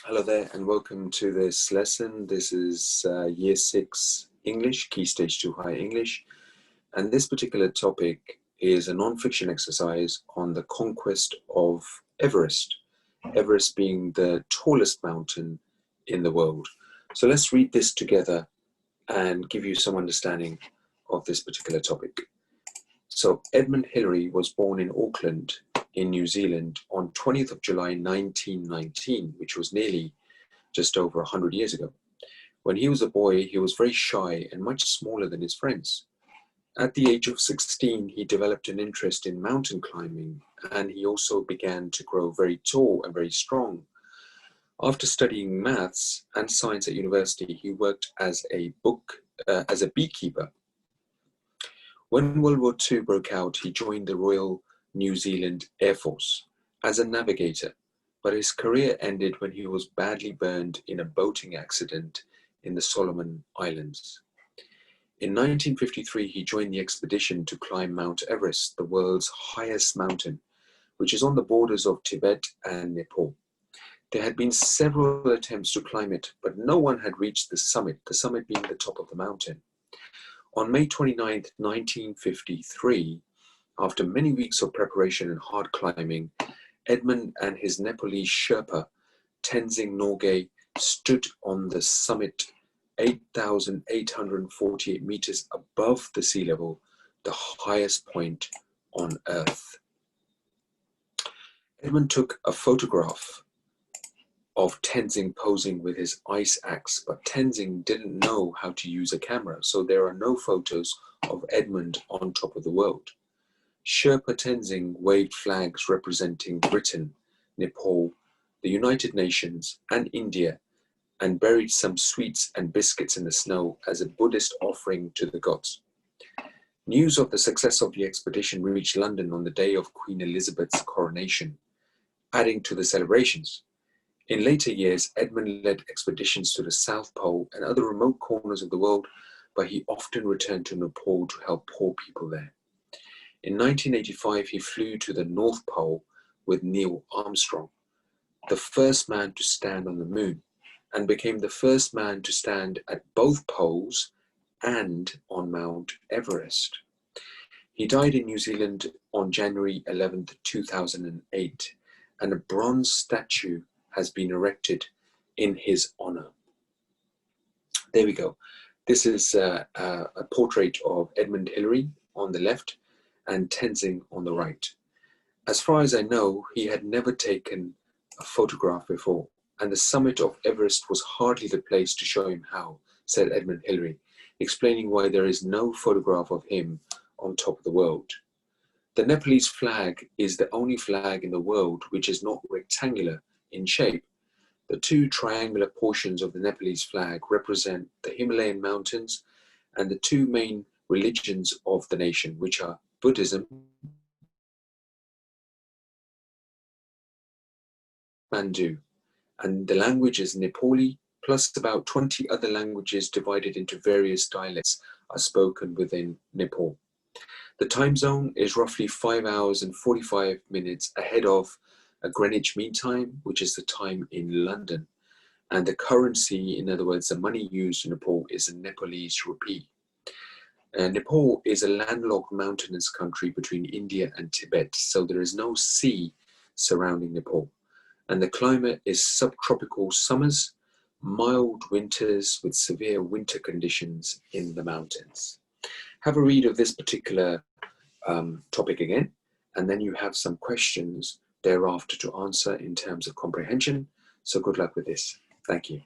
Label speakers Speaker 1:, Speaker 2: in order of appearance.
Speaker 1: Hello there and welcome to this lesson. This is Year 6 English, Key Stage 2 High English. And this particular topic is a non-fiction exercise on the conquest of Everest. Everest being the tallest mountain in the world. So let's read this together and give you some understanding of this particular topic. So Edmund Hillary was born in Auckland in New Zealand on 20th of July 1919, which was nearly just over 100 years ago. When he was a boy, he was very shy and much smaller than his friends. At the age of 16, he developed an interest in mountain climbing, and he also began to grow very tall and very strong. After studying maths and science at university, he worked as a beekeeper. When World War II broke out, he joined the Royal New Zealand Air Force as a navigator, but his career ended when he was badly burned in a boating accident in the Solomon Islands. In 1953, he joined the expedition to climb Mount Everest, the world's highest mountain, which is on the borders of Tibet and Nepal. There had been several attempts to climb it, but no one had reached the summit being the top of the mountain. On May 29, 1953, after many weeks of preparation and hard climbing, Edmund and his Nepalese Sherpa, Tenzing Norgay, stood on the summit 8,848 meters above the sea level, the highest point on Earth. Edmund took a photograph of Tenzing posing with his ice axe, but Tenzing didn't know how to use a camera, so there are no photos of Edmund on top of the world. Sherpa Tenzing waved flags representing Britain, Nepal, the United Nations, and India, and buried some sweets and biscuits in the snow as a Buddhist offering to the gods. News of the success of the expedition reached London on the day of Queen Elizabeth's coronation, adding to the celebrations. In later years, Edmund led expeditions to the South Pole and other remote corners of the world, but he often returned to Nepal to help poor people there. In 1985, he flew to the North Pole with Neil Armstrong, the first man to stand on the moon, and became the first man to stand at both poles and on Mount Everest. He died in New Zealand on January 11, 2008, and a bronze statue has been erected in his honor. There we go. This is a portrait of Edmund Hillary on the left and Tenzing on the right. As far as I know, he had never taken a photograph before, and the summit of Everest was hardly the place to show him how, said Edmund Hillary, explaining why there is no photograph of him on top of the world. The Nepalese flag is the only flag in the world which is not rectangular in shape. The two triangular portions of the Nepalese flag represent the Himalayan mountains and the two main religions of the nation, which are Buddhism, Mandu, and the language is Nepali, plus about 20 other languages divided into various dialects are spoken within Nepal. The time zone is roughly 5 hours and 45 minutes ahead of Greenwich Mean Time, which is the time in London. And the currency, in other words, the money used in Nepal is a Nepalese rupee. Nepal is a landlocked mountainous country between India and Tibet, so there is no sea surrounding Nepal. And the climate is subtropical summers, mild winters with severe winter conditions in the mountains. Have a read of this particular topic again, and then you have some questions thereafter to answer in terms of comprehension. So good luck with this. Thank you.